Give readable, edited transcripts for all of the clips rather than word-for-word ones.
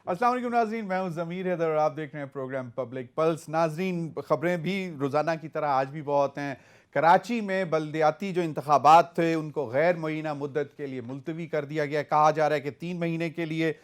अस्सलाम वालेकुम नाज़रीन, मैं हूं ज़मीर हैदर और आप देख रहे हैं प्रोग्राम पब्लिक पल्स। नाज़रीन, खबरें भी रोज़ाना की तरह आज भी बहुत हैं। कराची में बल्दियाती जो इंतखाबात थे उनको गैर मुअय्यना मुद्दत के लिए मुलतवी कर दिया गया। कहा जा रहा है कि 3 महीने के लिए,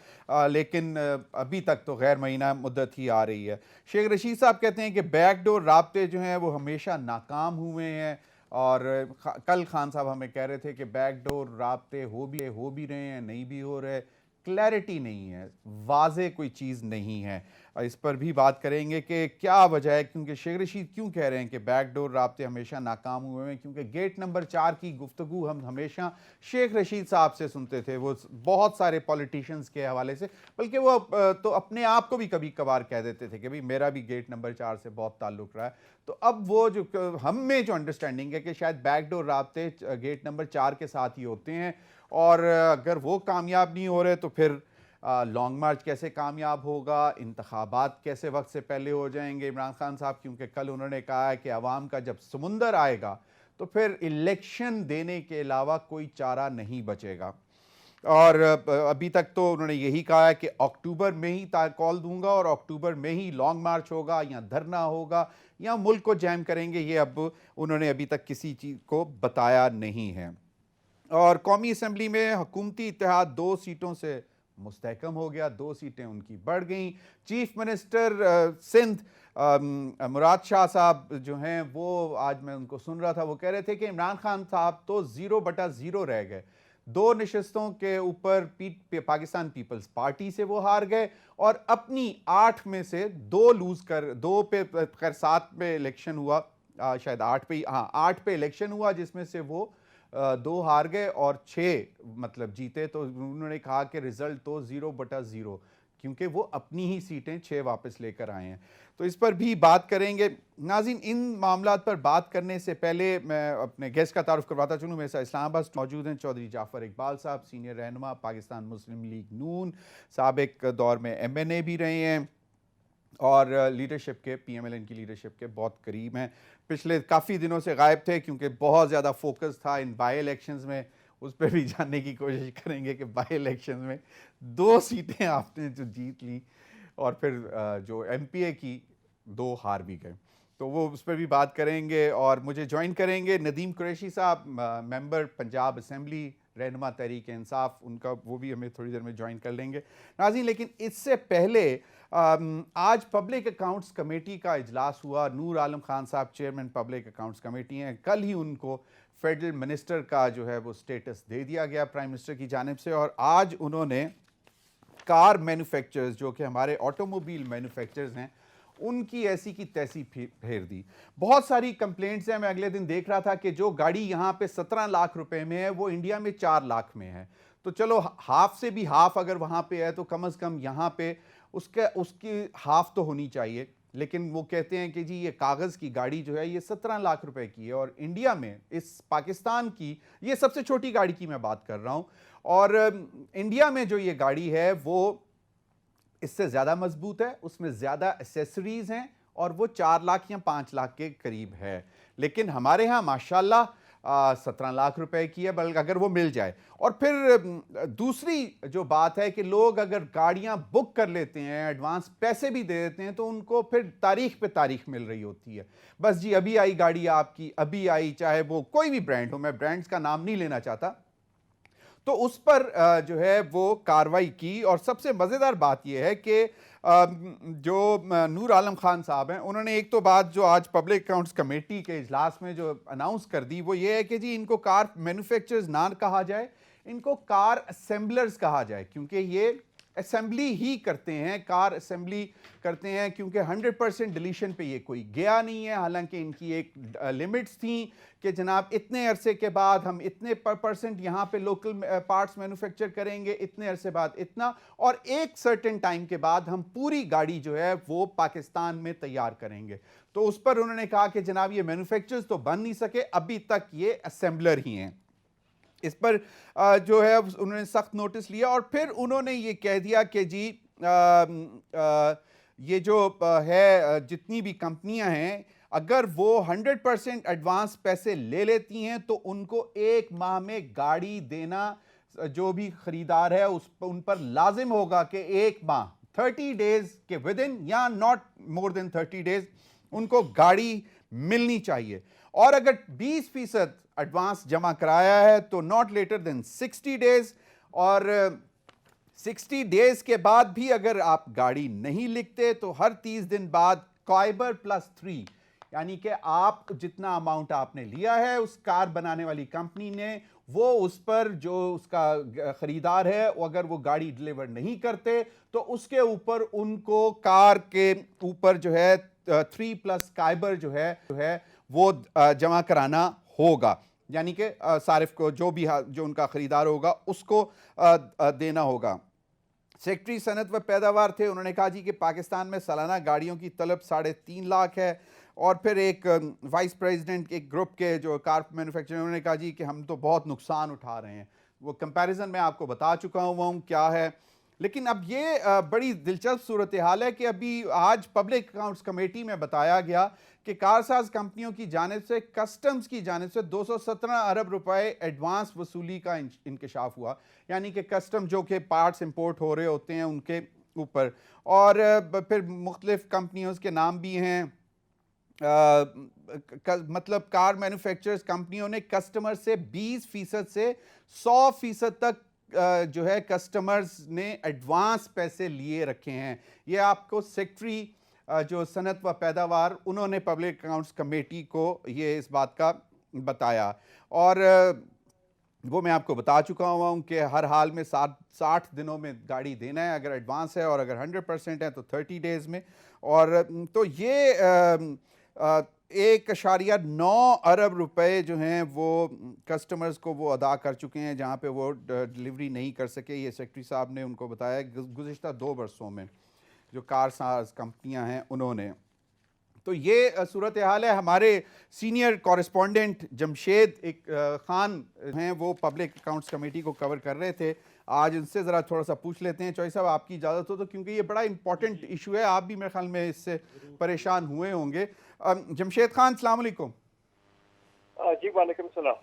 लेकिन अभी तक तो गैर मुअय्यना मुद्दत ही आ रही है। शेख रशीद साहब कहते हैं कि बैकडोर राब्ते जो हैं वो हमेशा नाकाम हुए हैं। और कल खान साहब हमें कह रहे थे कि बैकडोर राब्ते हो भी रहे हैं, नहीं भी हो रहे। क्लैरिटी नहीं है, वाज़े कोई चीज़ नहीं है। इस पर भी बात करेंगे कि क्या वजह है, क्योंकि शेख रशीद क्यों कह रहे हैं कि बैकडोर राब्ते हमेशा नाकाम हुए हैं। क्योंकि गेट नंबर 4 की गुफ्तगू हम हमेशा शेख रशीद साहब से सुनते थे, वो बहुत सारे पॉलिटिशियंस के हवाले से, बल्कि वो तो अपने आप को भी कभी कभार कह देते थे कि भाई मेरा भी गेट नंबर 4 से बहुत ताल्लुक रहा है। तो अब वो जो हम में जो अंडरस्टैंडिंग है कि शायद बैकडोर राब्ते गेट नंबर 4 के साथ ही होते हैं, और अगर वो कामयाब नहीं हो रहे तो फिर लॉन्ग मार्च कैसे कामयाब होगा, इंतखाबात कैसे वक्त से पहले हो जाएंगे इमरान खान साहब। क्योंकि कल उन्होंने कहा है कि अवाम का जब समुंदर आएगा तो फिर इलेक्शन देने के अलावा कोई चारा नहीं बचेगा। और अभी तक तो उन्होंने यही कहा है कि अक्टूबर में ही कॉल दूंगा और अक्टूबर में ही लॉन्ग मार्च होगा या धरना होगा या मुल्क को जैम करेंगे। ये अब उन्होंने अभी तक किसी चीज़ को बताया नहीं है। और कौमी असम्बली में हुकूमती इत्तेहाद 2 सीटों से मुस्तहकम हो गया, 2 सीटें उनकी बढ़ गई। चीफ मिनिस्टर सिंध मुराद शाह साहब जो हैं, वो आज मैं उनको सुन रहा था, वो कह रहे थे कि इमरान खान साहब तो 0/0 रह गए। 2 नशस्तों के ऊपर पाकिस्तान पीपल्स पार्टी से वो हार गए और अपनी 8 में से 2 लूज कर, 2 पे खैर 7 पे इलेक्शन हुआ, शायद 8 पे, हाँ 8 पे इलेक्शन हुआ, जिसमें से वो 2 हार गए और 6 मतलब जीते। तो उन्होंने कहा कि रिजल्ट तो 0/0, क्योंकि वो अपनी ही सीटें 6 वापस लेकर आए हैं। तो इस पर भी बात करेंगे। नाज़रीन, इन मामलात पर बात करने से पहले मैं अपने गेस्ट का तारुफ करवाता चलूँ। मेरे साथ इस्लामाबाद मौजूद हैं चौधरी जाफ़र इकबाल साहब, सीनियर रहनुमा पाकिस्तान मुस्लिम लीग नून, साबिक दौर में MNA भी रहे हैं और लीडरशिप के, PMLN की लीडरशिप के बहुत करीब हैं। पिछले काफ़ी दिनों से गायब थे क्योंकि बहुत ज़्यादा फोकस था इन बाई इलेक्शंस में। उस पर भी जानने की कोशिश करेंगे कि बाई इलेक्शन में 2 सीटें आपने जो जीत ली और फिर जो MPA की 2 हार भी गए, तो वो उस पर भी बात करेंगे। और मुझे ज्वाइन करेंगे नदीम कुरैशी साहब, मेंबर पंजाब असम्बली, रहनुमा तहरीक इंसाफ, उनका वो भी हमें थोड़ी देर में ज्वाइन कर लेंगे। नाज़रीन, लेकिन इससे पहले आज पब्लिक अकाउंट्स कमेटी का इजलास हुआ। नूर आलम खान साहब चेयरमैन पब्लिक अकाउंट्स कमेटी हैं। कल ही उनको फेडरल मिनिस्टर का जो है वो स्टेटस दे दिया गया प्राइम मिनिस्टर की जानिब से, और आज उन्होंने कार मैन्युफैक्चरर्स, जो कि हमारे ऑटोमोबाइल मैन्युफैक्चरर्स हैं, उनकी ऐसी की तैसी फेर दी। बहुत सारी कंप्लेंट्स हैं। मैं अगले दिन देख रहा था कि जो गाड़ी यहाँ पे 17 लाख रुपए में है वो इंडिया में 4 लाख में है। तो चलो हाफ से भी हाफ अगर वहाँ पे है तो कम से कम यहाँ पे उसकी हाफ तो होनी चाहिए। लेकिन वो कहते हैं कि जी ये कागज़ की गाड़ी जो है ये 17 लाख रुपए की है, और इंडिया में, इस पाकिस्तान की, ये सबसे छोटी गाड़ी की मैं बात कर रहा हूँ, और इंडिया में जो ये गाड़ी है वो इससे ज़्यादा मजबूत है, उसमें ज़्यादा एसेसरीज हैं, और वो 4 लाख या 5 लाख के करीब है। लेकिन हमारे यहाँ माशाल्लाह 17 लाख रुपए की है, बल्कि अगर वो मिल जाए। और फिर दूसरी जो बात है कि लोग अगर गाड़ियाँ बुक कर लेते हैं, एडवांस पैसे भी दे देते हैं, तो उनको फिर तारीख पे तारीख मिल रही होती है। बस जी अभी आई गाड़ी आपकी, अभी आई, चाहे वो कोई भी ब्रांड हो, मैं ब्रांड्स का नाम नहीं लेना चाहता। तो उस पर जो है वो कार्रवाई की। और सबसे मज़ेदार बात यह है कि जो नूर आलम खान साहब हैं, उन्होंने एक तो बात जो आज पब्लिक अकाउंट्स कमेटी के इजलास में जो अनाउंस कर दी वो ये है कि जी इनको कार मैन्युफैक्चरर्स ना कहा जाए, इनको कार असेंबलर्स कहा जाए, क्योंकि ये असेंबली ही करते हैं, कार असेंबली करते हैं। क्योंकि 100% डिलीशन पे ये कोई गया नहीं है। हालांकि इनकी एक लिमिट्स थी कि जनाब इतने अरसे के बाद हम इतने % यहाँ पे लोकल पार्ट्स मैन्युफैक्चर करेंगे, इतने अरसे बाद इतना, और एक सर्टेन टाइम के बाद हम पूरी गाड़ी जो है वो पाकिस्तान में तैयार करेंगे। तो उस पर उन्होंने कहा कि जनाब ये मैन्युफैक्चरर्स तो बन नहीं सके, अभी तक ये असेंबलर ही हैं। इस पर जो है उन्होंने सख्त नोटिस लिया, और फिर उन्होंने ये कह दिया कि जी ये जो है जितनी भी कंपनियां हैं, अगर वो 100% एडवांस पैसे ले लेती हैं तो उनको 1 माह में गाड़ी देना जो भी खरीदार है उन पर लाजिम होगा कि 1 माह 30 डेज के विद इन या नॉट मोर देन 30 डेज उनको गाड़ी मिलनी चाहिए। और अगर 20% एडवांस जमा कराया है तो नॉट लेटर देन 60 डेज, और 60 डेज के बाद भी अगर आप गाड़ी नहीं लिखते तो हर 30 दिन बाद काइबर +3, यानी कि आप जितना अमाउंट आपने लिया है उस कार बनाने वाली कंपनी ने, वो उस पर जो उसका खरीदार है वो अगर वो गाड़ी डिलीवर नहीं करते तो उसके ऊपर उनको कार के ऊपर जो है 3+ काइबर जो है वो जमा कराना होगा, यानी कि सारिफ को जो उनका खरीदार होगा उसको देना होगा। सेक्रेटरी सनत व पैदावार थे, उन्होंने कहा जी कि पाकिस्तान में सालाना गाड़ियों की तलब 3.5 लाख है। और फिर एक वाइस प्रेसिडेंट एक ग्रुप के जो कार मैन्युफैक्चरर, उन्होंने कहा जी कि हम तो बहुत नुकसान उठा रहे हैं। वो कंपैरिजन मैं आपको बता चुका हूँ क्या है। लेकिन अब ये बड़ी दिलचस्प सूरत हाल है कि अभी आज पब्लिक अकाउंट्स कमेटी में बताया गया कि कारसाज कंपनियों की जानिब से कस्टम्स की जानिब से 217 अरब रुपए एडवांस वसूली का इंकशाफ हुआ, यानी कि कस्टम जो कि पार्ट्स इंपोर्ट हो रहे होते हैं उनके ऊपर। और फिर मुख्तलिफ कंपनियों के नाम भी हैं, मतलब कार मैन्युफैक्चरर्स कंपनियों ने कस्टमर से 20% से 100% तक जो है कस्टमर्स ने एडवांस पैसे लिए रखे हैं। ये आपको सेक्रेटरी जो सनत व पैदावार, उन्होंने पब्लिक अकाउंट्स कमेटी को ये इस बात का बताया। और वो मैं आपको बता चुका हुआ हूँ कि हर हाल में 60 दिनों में गाड़ी देना है अगर एडवांस है, और अगर 100% है तो 30 डेज़ में। और तो ये 1.9 अरब रुपए जो हैं वो कस्टमर्स को वो अदा कर चुके हैं जहाँ पे वो डिलीवरी नहीं कर सके। ये सेक्रेटरी साहब ने उनको बताया गुज़िश्ता 2 बरसों में जो कार साज कंपनियाँ हैं उन्होंने। तो ये सूरत हाल है। हमारे सीनियर कॉरेस्पॉन्डेंट जमशेद खान हैं, वो पब्लिक अकाउंट्स कमेटी को कवर कर रहे थे। आज उनसे ज़रा थोड़ा सा पूछ लेते हैं, चौधरी साहब आपकी इजाज़त हो तो, क्योंकि ये बड़ा इंपॉर्टेंट इशू है, आप भी मेरे ख्याल में इससे परेशान हुए होंगे। जमशेद खान, अस्सलाम वालेकुम। जी वालेकुम सलाम।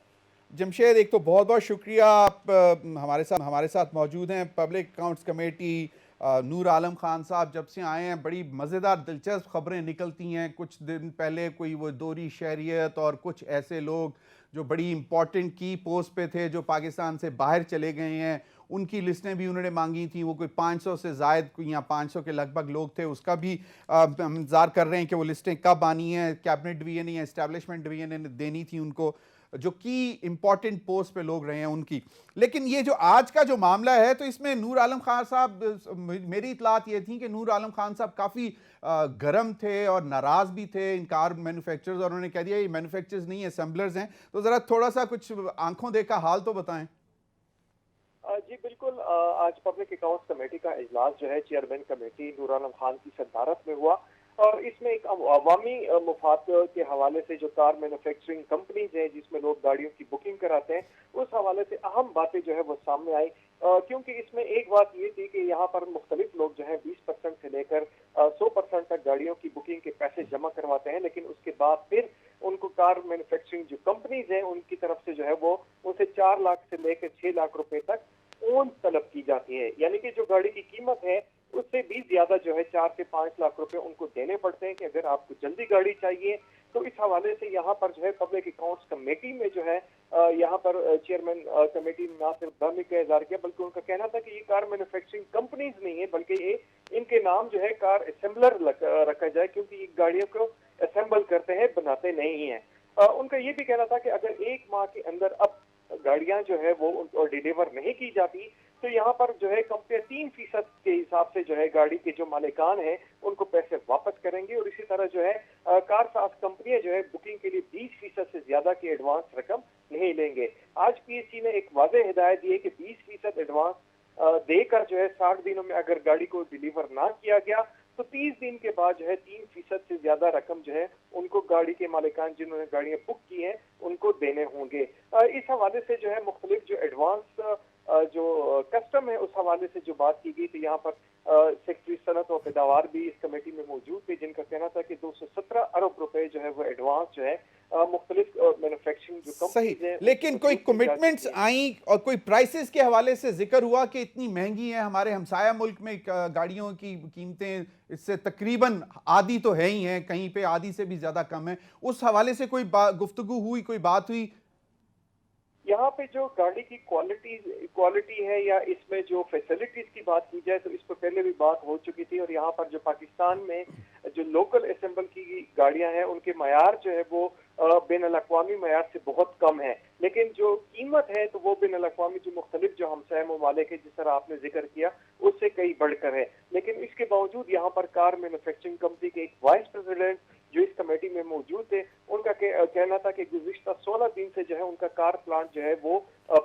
जमशेद, एक तो बहुत बहुत शुक्रिया आप हमारे साथ मौजूद हैं। Public accounts committee Noor Alam Khan साहब जब से आए हैं बड़ी मज़ेदार दिलचस्प ख़बरें निकलती हैं। कुछ दिन पहले कोई वो दोहरी शहरियत और कुछ ऐसे लोग जो बड़ी इंपॉर्टेंट की पोस्ट पे थे जो पाकिस्तान से बाहर चले गए हैं, उनकी लिस्टें भी उन्होंने मांगी थी। वो कोई 500 से ज़ायद, कोई यहाँ 500 के लगभग लोग थे, उसका भी हम इंतज़ार कर रहे हैं कि वो लिस्टें कब आनी हैं। कैबिनेट डिवीजन या इस्टेब्लिशमेंट डिवीजन ने देनी थी उनको, जो की इंपॉर्टेंट पोस्ट पे लोग रहे हैं उनकी। लेकिन ये जो आज का जो मामला है, तो इसमें नूर आलम खान साहब, मेरी इतलात ये थी कि नूर आलम खान साहब काफ़ी गर्म थे और नाराज़ भी थे इन कार मैन्युफैक्चरर्स, और उन्होंने कह दिया ये मैन्युफैक्चरर्स नहीं असेंबलर्स हैं। तो ज़रा थोड़ा सा कुछ आंखों देखा हाल तो बताएं। जी बिल्कुल, आज पब्लिक अकाउंट्स कमेटी का इजलास जो है चेयरमैन कमेटी नूर आलम खान की सदारत में हुआ, और इसमें एक अवामी मुफाद के हवाले से जो कार मैन्युफैक्चरिंग कंपनीज हैं जिसमें लोग गाड़ियों की बुकिंग कराते हैं, उस हवाले से अहम बातें जो है वो सामने आई। क्योंकि इसमें एक बात ये थी कि यहाँ पर मुख्तलिफ लोग जो है 20% से लेकर 100% तक गाड़ियों की बुकिंग के पैसे जमा करवाते हैं, लेकिन उसके बाद फिर उनको कार मैन्युफैक्चरिंग जो कंपनीज हैं उनकी तरफ से जो है वो उनसे 4 लाख से लेकर 6 लाख रुपए तक ओन तलब की जाती है। यानी कि जो गाड़ी की कीमत है उससे भी ज्यादा जो है 4 से 5 लाख रुपए उनको देने पड़ते हैं कि अगर आपको जल्दी गाड़ी चाहिए। तो इस हवाले से यहाँ पर जो है पब्लिक अकाउंट्स कमेटी में जो है यहाँ पर चेयरमैन कमेटी ने ना सिर्फ गमी का इजहार किया, बल्कि उनका कहना था कि ये कार मैन्युफैक्चरिंग कंपनीज नहीं है, बल्कि ये इनके नाम जो है कार असेंबलर रखा जाए, क्योंकि ये गाड़ियों को असेंबल करते हैं, बनाते नहीं है। उनका ये भी कहना था कि अगर 1 माह के अंदर अब गाड़ियां जो है वो उनको डिलीवर नहीं की जाती तो यहाँ पर जो है कंपनियां 3% के हिसाब से जो है गाड़ी के जो मालिकान हैं उनको पैसे वापस करेंगे, और इसी तरह जो है कार साज कंपनियां जो है बुकिंग के लिए 20% से ज्यादा की एडवांस रकम नहीं लेंगे। आज पीएससी ने एक वाज़ेह हिदायत दी है कि 20% एडवांस देकर जो है 60 दिनों में अगर गाड़ी को डिलीवर ना किया गया तो 30 दिन के बाद जो है 3% से ज्यादा रकम जो है उनको गाड़ी के मालिकान जिन्होंने गाड़ियां बुक की हैं उनको देने होंगे। इस हवाले से जो है मुख्तलिफ जो एडवांस जो कस्टम है उस हवाले से जो बात की गई थी, यहाँ पर सेक्रेटरी सनत और पैदावार भी इस कमेटी में मौजूद थे, जिनका कहना था कि 217 अरब रुपए जो है वो एडवांस जो है मुख्तलिफ मैन्युफैक्चरिंग जो सही, कंपनीज हैं लेकिन कोई कमिटमेंट्स आई और कोई प्राइसेस के हवाले से जिक्र हुआ कि इतनी महंगी है, हमारे हमसाया मुल्क में गाड़ियों की कीमतें इससे तकरीबन आधी तो है ही हैं, कहीं पे आधी से भी ज्यादा कम है, उस हवाले से कोई गुफ्तगू हुई, कोई बात हुई? यहाँ पे जो गाड़ी की क्वालिटी है या इसमें जो फैसिलिटीज की बात की जाए तो इस पर पहले भी बात हो चुकी थी, और यहाँ पर जो पाकिस्तान में जो लोकल असेंबल की गाड़ियां हैं उनके मयार जो है वो बैन अल-अक़वामी मयार से बहुत कम है, लेकिन जो कीमत है तो वो बैन अल-अक़वामी जो मुख्तलिफ जो हमसाया ममालिक है जिस तरह आपने जिक्र किया उससे कई बढ़कर है। लेकिन इसके बावजूद यहाँ पर कार मैन्युफैक्चरिंग कंपनी के एक वाइस प्रेसिडेंट जो इस कमेटी में मौजूद थे, उनका कहना था कि गुज़िश्ता 16 दिन से जो है उनका कार प्लांट जो है वो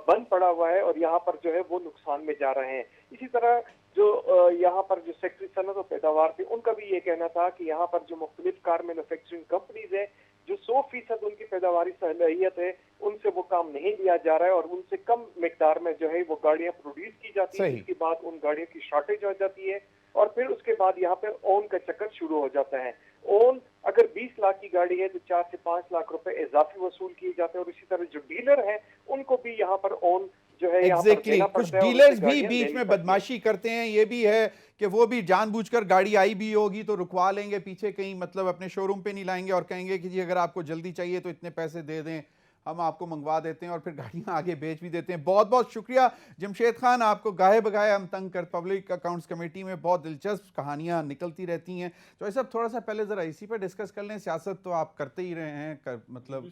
बंद पड़ा हुआ है और यहाँ पर जो है वो नुकसान में जा रहे हैं। इसी तरह जो यहाँ पर जो सेक्रेटरी सनत और पैदावार थे उनका भी ये कहना था कि यहाँ पर जो मुख्तलिफ कार मैन्युफैक्चरिंग कंपनीज है जो 100% उनकी पैदावारी सलाहियत है उनसे वो काम नहीं लिया जा रहा है और उनसे कम मिकदार में जो है वो गाड़ियां प्रोड्यूस की जाती है, इसके बाद उन गाड़ियों की शॉर्टेज हो जाती है और फिर उसके बाद यहाँ पर ओन का चक्कर शुरू हो जाता है। ओन अगर 20 लाख की गाड़ी है तो 4 से 5 लाख रुपए इजाफी वसूल किए जाते हैं और इसी तरह जो डीलर हैं उनको भी यहाँ पर ओन जो है एग्जैक्टली कुछ डीलर्स भी बीच में बदमाशी करते हैं, ये भी है कि वो भी जानबूझकर गाड़ी आई भी होगी तो रुकवा लेंगे पीछे कहीं, मतलब अपने शोरूम पे नहीं लाएंगे और कहेंगे कि जी अगर आपको जल्दी चाहिए तो इतने पैसे दे दें, हम आपको मंगवा देते हैं और फिर गाड़ियां आगे बेच भी देते हैं। बहुत बहुत शुक्रिया जमशेद खान, आपको गाहे बगाए हम तंग कर, पब्लिक अकाउंट्स कमेटी में बहुत दिलचस्प कहानियां निकलती रहती हैं। तो ऐसा थोड़ा सा पहले ज़रा इसी पर डिस्कस कर लें, सियासत तो आप करते ही रहे हैं मतलब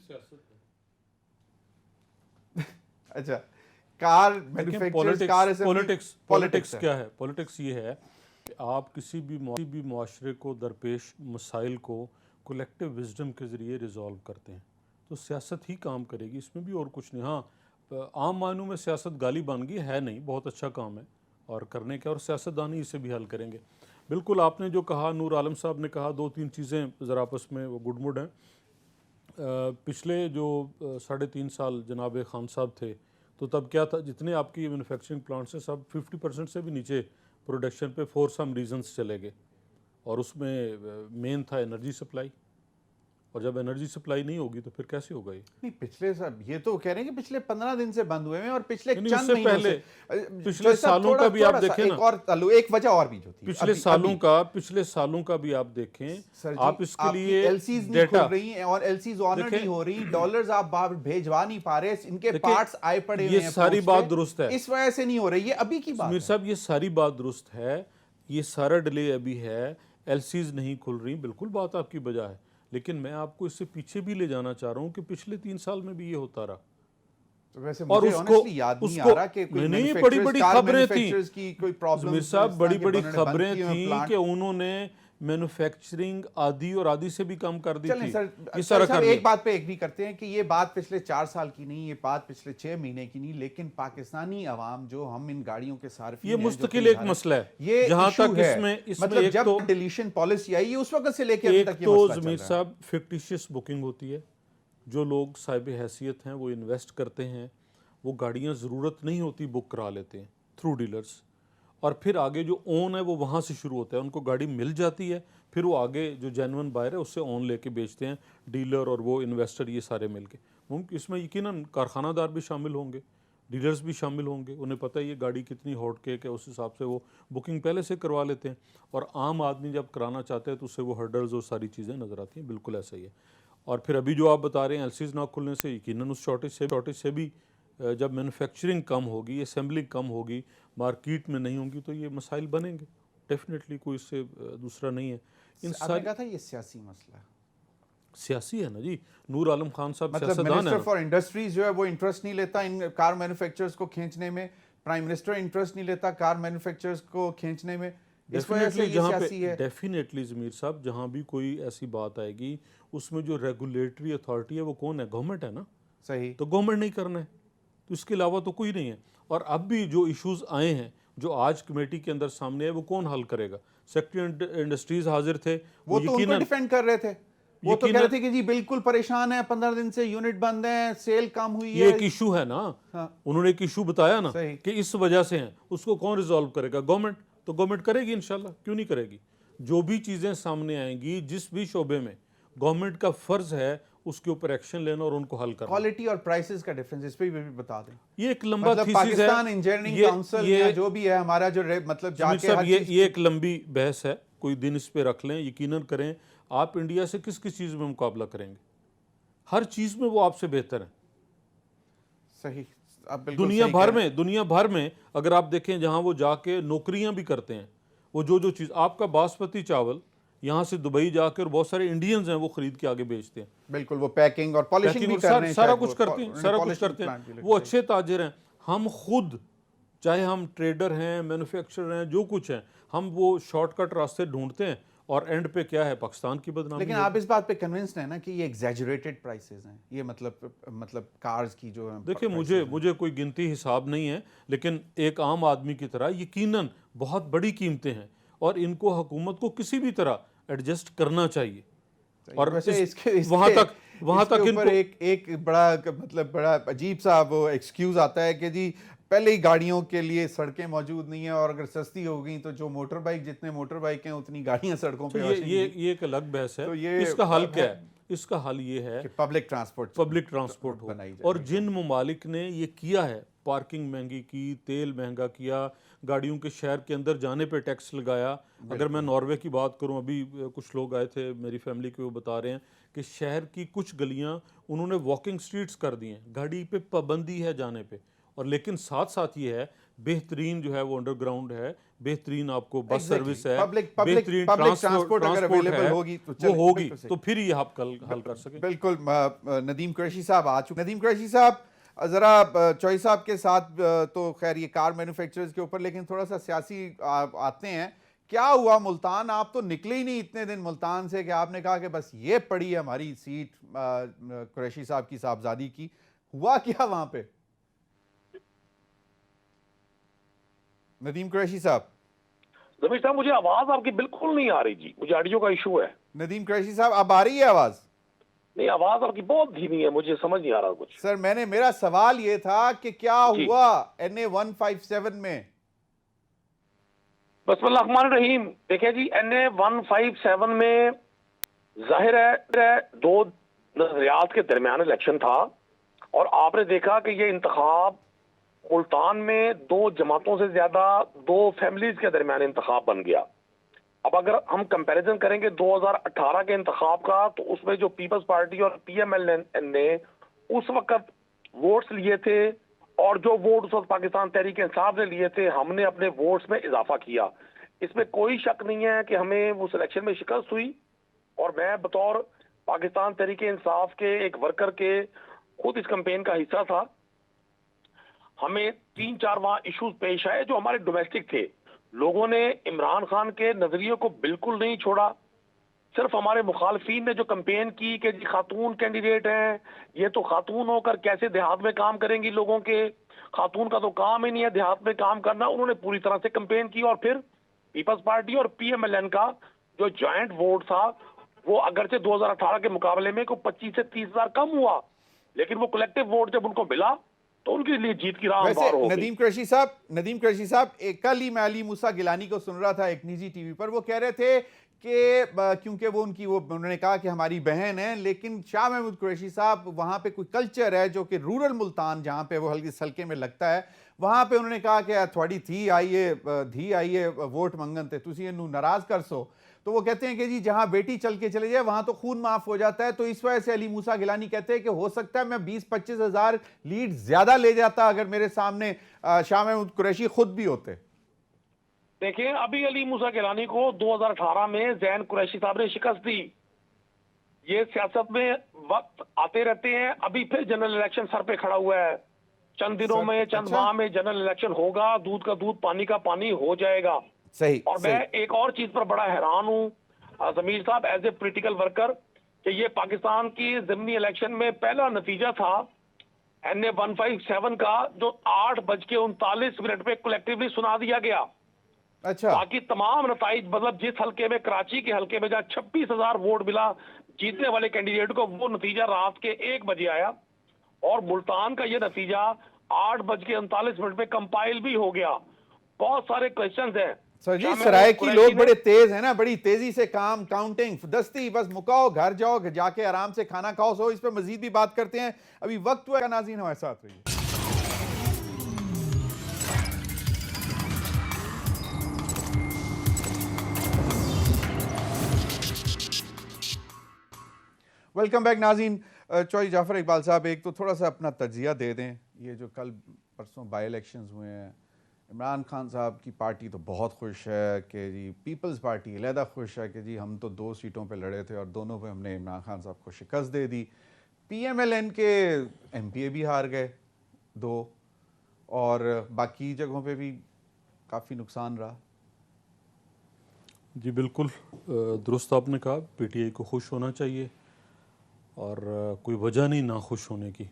अच्छा कार मैन्युफैक्चरर्स, पॉलिटिक्स क्या है? पॉलिटिक्स ये है कि आप किसी भी मुआशरे को दरपेश मसाइल को कलेक्टिव विजडम के ज़रिए रिजॉल्व करते हैं, तो सियासत ही काम करेगी, इसमें भी और कुछ नहीं। हाँ, आम मायनों में सियासत गाली बन गई है नहीं, बहुत अच्छा काम है और करने का, और सियासतदानी इसे भी हल करेंगे। बिल्कुल आपने जो कहा, नूर आलम साहब ने कहा, 2-3 चीज़ें ज़रा आपस में वो गुडमुड हैं। पिछले जो 3.5 साल जनाब खान साहब थे तो तब क्या था, जितने आपकी मैन्युफैक्चरिंग प्लांट्स हैं सब 50% से भी नीचे प्रोडक्शन पे फॉर सम रीजंस चले गए, और उसमें मेन था एनर्जी सप्लाई, और जब एनर्जी सप्लाई नहीं होगी तो फिर कैसे होगा ये? नहीं, पिछले सब ये तो कह रहे हैं कि पिछले 15 दिन से बंद हुए हैं और पिछले चंद महीनों पहले से पिछले सालों का भी आप देखें ना, एक वजह और भी जो थी पिछले सालों का भी आप देखें, आप इसके लिए एलसीज नहीं खुल रही हैं और एलसीज ऑनर नहीं हो रही, डॉलर्स आप बाहर भेजवा नहीं पा रहे, इनके पार्ट्स आए पड़े हुए हैं, ये सारी बात दुरुस्त है, इस वजह से नहीं हो रही, ये अभी की बात है। मीर साहब ये सारी बात दुरुस्त है, ये सारा डिले अभी है, एलसीज नहीं खुल रही, बिल्कुल बात आपकी बजा है, लेकिन मैं आपको इससे पीछे भी ले जाना चाह रहा हूँ कि पिछले 3 साल में भी ये होता रहा। तो वैसे और मुझे honestly याद नहीं आ रहा कि कोई नहीं, बड़ी-बड़ी खबरें थी की कोई प्रॉब्लम, मीर साहब बड़ी-बड़ी खबरें थी कि उन्होंने मैन्युफैक्चरिंग आधी और आधी से भी कम कर दी थी। इस तरह सर एक बात पे एग्री करते हैं कि ये बात पिछले 4 साल की नहीं, ये बात पिछले 6 महीने की नहीं, लेकिन पाकिस्तानी अवाम जो हम इन गाड़ियों के सार्फिन ये मुस्तकिल एक मसला है, ये जहां तक इसमें मतलब जब तो डिलीशन पॉलिसी आई उस वक्त से लेकर अभी तक ये तो मसला ज़मीर साहब फिक्टिशियस बुकिंग होती है, जो लोग साहिब हैसियत हैं वो इन्वेस्ट करते हैं, वो गाड़ियाँ ज़रूरत नहीं होती बुक करा लेते हैं थ्रू डीलर्स, और फिर आगे जो ओन है वो वहाँ से शुरू होता है, उनको गाड़ी मिल जाती है, फिर वो आगे जो जेन्युइन बायर है उससे ओन लेके बेचते हैं, डीलर और वो इन्वेस्टर ये सारे मिलके। मुमकिन इसमें यकीनन कारखानादार भी शामिल होंगे, डीलर्स भी शामिल होंगे, उन्हें पता है ये गाड़ी कितनी हॉट केक है, उस हिसाब से वो बुकिंग पहले से करवा लेते हैं, और आम आदमी जब कराना चाहते हैं तो उससे वो हर्डल्स और सारी चीज़ें नज़र आती हैं। बिल्कुल ऐसा ही है। और फिर अभी जो आप बता रहे हैं एलसीज ना खुलने से यकीनन उस शॉर्टेज से भी जब मैन्युफैक्चरिंग कम होगी, असेंबलिंग कम होगी, मार्केट में नहीं होंगी, तो ये मसाइल बनेंगे डेफिनेटली, कोई इससे दूसरा नहीं है। आपने कहा था ये सियासी मसला है, सियासी है ना जी, नूर आलम खान साहब मतलब मिनिस्टर फॉर इंडस्ट्रीज जो है वो इंटरेस्ट नहीं लेता इन कार मैन्युफैक्चरर्स को खींचने में, प्राइम मिनिस्टर इंटरेस्ट नहीं लेता कार मैन्युफैक्चरर्स को खींचने में, इस वजह से ये सियासी है। डेफिनेटली ज़मीर साहब, जहाँ भी कोई ऐसी बात आएगी उसमें जो रेगुलेटरी अथॉरिटी है वो कौन है? गवर्नमेंट है ना। सही, तो गवर्नमेंट नहीं करना है तो इसके अलावा तो कोई नहीं है। और अब भी जो इश्यूज आए हैं जो आज कमेटी के अंदर सामने है वो कौन हल करेगा? सेक्रेटरी इंडस्ट्रीज हाजिर थे, वो तो उनको डिफेंड कर रहे थे, वो तो कह रहे थे कि जी बिल्कुल परेशान है, 15 दिन से यूनिट बंद है, सेल कम हुई है, ये एक इशू है ना। हाँ। उन्होंने एक इशू बताया ना कि इस वजह से है, उसको कौन रिजॉल्व करेगा? गवर्नमेंट। तो गवर्नमेंट करेगी इंशाल्लाह, क्यों नहीं करेगी। जो भी चीज़ें सामने आएंगी जिस भी शोबे में, गवर्नमेंट का फ़र्ज़ है उसके ऊपर एक्शन लेना और उनको हल करना। क्वालिटी और प्राइसेस का डिफरेंस इस पे भी बता दें। ये एक लंबा मतलब थीसिस है। पाकिस्तान इंजीनियरिंग काउंसिल या जो भी है हमारा जो मतलब जाके हर ये चीज ये एक लंबी बहस है, कोई दिन इस पे रख लें। यकीनन करें, आप इंडिया से किस किस चीज़ में मुकाबला करेंगे? हर चीज़ में वो आपसे बेहतर है। सही, आप बिल्कुल दुनिया सही भर कह रहे में, दुनिया भर में अगर आप देखें जहां वो जाके नौकरियां भी करते हैं, वो जो चीज़ आपका बासमती चावल यहाँ से दुबई जाकर बहुत सारे इंडियंस हैं वो खरीद के आगे बेचते हैं। हैं। बिल्कुल, वो पैकिंग और पॉलिशिंग भी पैकिंग कर रहे हैं, सारा शायद कुछ वो करते हैं, सारा कुछ करते पॉलिशिंग प्लांट भी हैं। लगे वो थे। अच्छे ताजिर हैं। हम खुद, चाहे हम ट्रेडर हैं, मैन्युफैक्चरर हैं, जो कुछ हैं, हम वो शॉर्टकट रास्ते ढूंढते हैं और एंड पे क्या है, पाकिस्तान की बदनामी लेकिन है। आप इस बात पे कन्विंस्ड हैं ना कि ये एग्जैजरेटेड प्राइसेस हैं, ये मतलब कार्स की जो है देखिए, मुझे कोई गिनती हिसाब नहीं है, लेकिन एक आम आदमी की तरह यकीनन बहुत बड़ी कीमतें हैं और इनको हुकूमत को किसी भी तरह एडजस्ट करना चाहिए। और वैसे वहां तक इसके ऊपर इनको एक बड़ा मतलब बड़ा अजीब सा वो एक्सक्यूज आता है कि जी पहले ही गाड़ियों के लिए सड़कें मौजूद नहीं है और अगर सस्ती हो गई तो जो मोटर बाइक, जितने मोटर बाइक हैं उतनी गाड़ियां सड़कों पे ये एक अलग बहस है। तो ये इसका हल क्या है? इसका हल ये है कि पब्लिक ट्रांसपोर्ट हो। बनाई जाए। और जिन ममालिक ने ये किया है, पार्किंग महंगी की, तेल महंगा किया, गाड़ियों के शहर के अंदर जाने पे टैक्स लगाया। अगर मैं नॉर्वे की बात करूं, अभी कुछ लोग आए थे मेरी फैमिली के, वो बता रहे हैं कि शहर की कुछ गलियां उन्होंने वॉकिंग स्ट्रीट्स कर दी हैं, गाड़ी पे पाबंदी है जाने पे। और लेकिन साथ साथ ये है, बेहतरीन जो है वो अंडरग्राउंड है, बेहतरीन आपको बस सर्विस है, बेहतरीन ट्रांसपोर्ट अगर अवेलेबल होगी वो होगी, तो फिर ये आप हल कर सकें। बिल्कुल। नदीम कुरैशी साहब आ चुके। नदीम कुरैशी साहब, जरा चौई साहब के साथ तो खैर ये कार मैन्युफैक्चरर्स के ऊपर, लेकिन थोड़ा सा सियासी आते हैं। क्या हुआ मुल्तान? आप तो निकले ही नहीं इतने दिन मुल्तान से कि आपने कहा कि बस ये पड़ी है हमारी सीट कुरैशी साहब की साहबजादी की। हुआ क्या वहां पे? नदीम कुरैशी साहब। जमीर साहब, मुझे आवाज आपकी बिल्कुल नहीं आ रही जी, मुझे ऑडियो का इशू है। नदीम कुरैशी साहब, अब आ रही है आवाज? नहीं, आवाज आपकी बहुत धीमी है, मुझे समझ नहीं आ रहा कुछ। सर, मेरा सवाल ये था कि क्या हुआ NA 157 में? बिस्मिल्लाह रहमान रहीम। देखिए जी, NA 157 में जाहिर है दो नजरियात के दरमियान इलेक्शन था और आपने देखा कि ये इंतखाब मुल्तान में दो जमातों से ज्यादा दो फैमिलीज के दरमियान इंतखाब बन गया। अब अगर हम कंपैरिजन करेंगे 2018 के इंतखाब का, तो उसमें जो पीपल्स पार्टी और PML ने उस वक्त वोट्स लिए थे और जो वोट उस वक्त पाकिस्तान तहरीक इंसाफ ने लिए थे, हमने अपने वोट्स में इजाफा किया। इसमें कोई शक नहीं है कि हमें वो सिलेक्शन में शिकस्त हुई और मैं बतौर पाकिस्तान तहरीक इंसाफ के एक वर्कर के खुद इस कैंपेन का हिस्सा था। हमें 3-4 वहां इश्यूज पेश आए जो हमारे डोमेस्टिक थे। लोगों ने इमरान खान के नजरिए को बिल्कुल नहीं छोड़ा। सिर्फ हमारे मुखालफीन ने जो कैंपेन की कि जी खातून कैंडिडेट हैं, ये तो खातून होकर कैसे देहात में काम करेंगी, लोगों के खातून का तो काम ही नहीं है देहात में काम करना, उन्होंने पूरी तरह से कैंपेन की। और फिर पीपल्स पार्टी और PMLN का जो ज्वाइंट वोट था, वो अगरचे 2018 के मुकाबले में को 25 से 30 हजार कम हुआ, लेकिन वो कलेक्टिव वोट जब उनको मिला तो उनके लिए जीत की राह वैसे हमवार हो गई। नदीम कुरैशी साहब, कल ही मैं अली मूसा गिलानी को सुन रहा था एक निजी टीवी पर। वो कह रहे थे कि क्योंकि वो उन्होंने कहा कि हमारी बहन है, लेकिन शाह महमूद कुरैशी साहब, वहां पे कोई कल्चर है जो कि रूरल मुल्तान जहां पे वो हल्के में लगता है, वहां पे उन्होंने कहा कि थोड़ी धी आई है वोट मंगन थे, तुसी इनू नाराज कर सो। तो वो कहते हैं कि जी जहां बेटी चल के चले जाए वहां तो खून माफ हो जाता है। तो इस वजह से अली मूसा गिलानी कहते हैं कि हो सकता है मैं 20-25 हजार लीड ज्यादा ले जाता अगर मेरे सामने शाह महमूद कुरैशी खुद भी होते। देखिए, अभी अली मूसा गिलानी को 2018 में जैन कुरैशी साहब ने शिकस्त दी। ये सियासत में वक्त आते रहते हैं। अभी फिर जनरल इलेक्शन सर पे खड़ा हुआ है। चंद दिनों में, चंद माह में जनरल इलेक्शन होगा, दूध का दूध पानी का पानी हो जाएगा। सही। और मैं एक और चीज पर बड़ा हैरान हूं जमीर साहब, एज ए पॉलिटिकल वर्कर, कि ये पाकिस्तान की ज़िमनी इलेक्शन में पहला नतीजा था NA 157 का, जो 8:39 पे कलेक्टिवली सुना दिया गया। अच्छा। बाकी तमाम नताइज, मतलब जिस हल्के में, कराची के हल्के में जहाँ 26,000 वोट मिला जीतने वाले कैंडिडेट को, वो नतीजा रात के 1 बजे आया और मुल्तान का ये नतीजा 8:39 पे कंपाइल भी हो गया। बहुत सारे क्वेश्चंस हैं सर जी, क्या मैं सराय वो की कुरैशी लोग में- बड़े तेज हैं ना, बड़ी तेजी से काम काउंटिंग दस्ती, बस मुकाओ, घर जाओ, जाके आराम से खाना खाओ, सो इस पे मजीद भी बात करते हैं। अभी वक्त हुआ है, नाज़रीन हमारे साथ रहिए। वेलकम बैक नाज़रीन। चौधरी जाफर इकबाल साहब, एक तो थोड़ा सा अपना तजिया दे दें। ये जो कल परसों बाई इलेक्शंस हुए हैं, इमरान खान साहब की पार्टी तो बहुत खुश है कि जी, पीपल्स पार्टी अलहदा खुश है कि जी हम तो 2 सीटों पे लड़े थे और दोनों पे हमने इमरान खान साहब को शिकस्त दे दी। PMLN के MPA भी हार गए 2, और बाकी जगहों पे भी काफ़ी नुकसान रहा। जी बिल्कुल दुरुस्त आपने कहा, PTI को खुश होना चाहिए और कोई वजह नहीं ना खुश होने की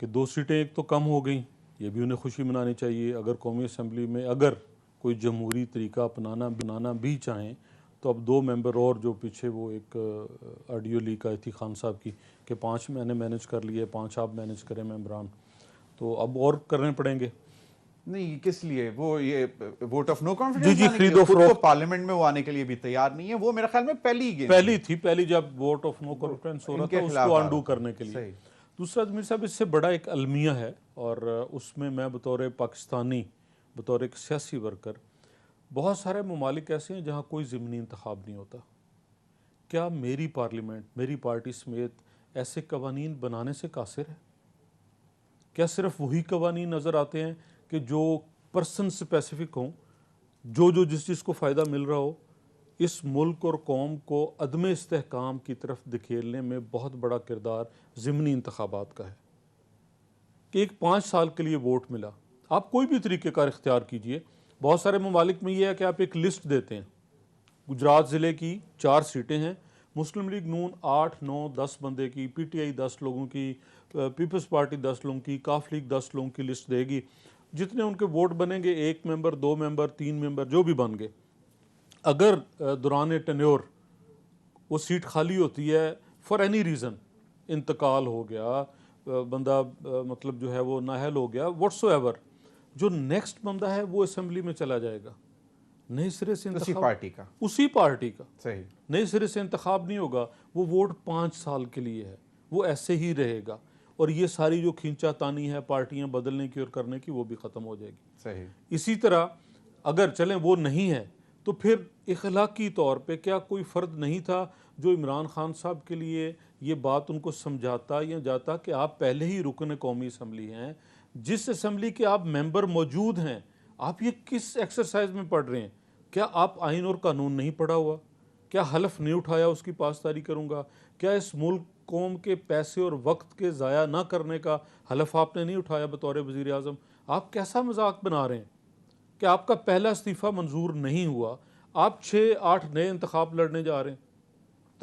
कि 2 सीटें एक तो कम हो गई, ये भी उन्हें खुशी मनानी चाहिए। अगर कौमी असम्बली में अगर कोई जमहूरी तरीका अपनाना भी चाहें तो अब 2 मेंबर और, जो पीछे वो एक ऑडियो लीक आई थी खान साहब की कि 5 मैंने मैनेज कर लिए, 5 आप मैनेज करें मेंबरान, तो अब और करने पड़ेंगे। नहीं, किस लिए? वो ये वोट ऑफ नो जी, कॉन्फिडेंस खरीदो खुद फरोख्त। तो पार्लियामेंट में वो आने के लिए भी तैयार नहीं है। वो मेरे ख्याल में पहली जब वोट ऑफ नो कॉन्फिडेंस हो रहा इनके था, खिलाफ उसको आ रहा अंडू था। करने के लिए। सही। दूसरा जमीर साहब, इससे बड़ा एक अलमिया है और उसमें मैं बतौर पाकिस्तानी, बतौर एक सियासी वर्कर, बहुत सारे ममालिक ऐसे हैं जहाँ कोई ज़िमनी इंतखाब नहीं होता। क्या मेरी पार्लियामेंट, मेरी पार्टी समेत ऐसे कवानीन बनाने से कासिर है? क्या सिर्फ वही कवानीन नज़र आते हैं कि जो पर्सन स्पेसिफिक हों, जो जिस चीज़ को फ़ायदा मिल रहा हो? इस मुल्क और कौम को अदम इस्तेहकाम की तरफ धकेलने में बहुत बड़ा किरदार ज़िमनी इंतखाबात का है कि एक 5 साल के लिए वोट मिला, आप कोई भी तरीक़ेकार इख्तियार कीजिए। बहुत सारे ममालिक में यह है कि आप एक लिस्ट देते हैं, गुजरात ज़िले की 4 सीटें हैं, मुस्लिम लीग नून 8, 9, 10 बंदे की, PTI 10 लोगों की, पीपल्स पार्टी 10 लोगों की, काफ लीग 10 लोगों की लिस्ट देगी। जितने उनके वोट बनेंगे, 1 मेंबर, 2 मेंबर, 3 मेंबर, जो भी बन गए, अगर दौरान टेन्योर वो सीट खाली होती है फॉर एनी रीज़न, इंतकाल हो गया, बंदा मतलब जो है वो नाहल हो गया, व्हाट्सोएवर, जो नेक्स्ट बंदा है वो असेंबली में चला जाएगा। नए सिरे से उसी इंतखाब, पार्टी का सही, नए सिरे से इंतखाब नहीं होगा। वो वोट 5 साल के लिए है, वो ऐसे ही रहेगा और ये सारी जो खींचातानी है पार्टियां बदलने की और करने की, वो भी ख़त्म हो जाएगी। सही। इसी तरह अगर चलें वो नहीं है तो फिर इखलाकी तौर पे क्या कोई फ़र्द नहीं था जो इमरान खान साहब के लिए ये बात उनको समझाता या जाता कि आप पहले ही रुकन कौमी असम्बली हैं, जिस असम्बली के आप मेंबर मौजूद हैं, आप ये किस एक्सरसाइज में पढ़ रहे हैं? क्या आप आइन और कानून नहीं पढ़ा हुआ? क्या हलफ नहीं उठाया उसकी पासदारी करूँगा? क्या इस मुल्क कौम के पैसे और वक्त के ज़ाया ना करने का हलफ आपने नहीं उठाया बतौर वज़ीर आज़म? आप कैसा मजाक बना रहे हैं कि आपका पहला इस्तीफ़ा मंजूर नहीं हुआ, आप 6-8 नए इंतखाब लड़ने जा रहे हैं?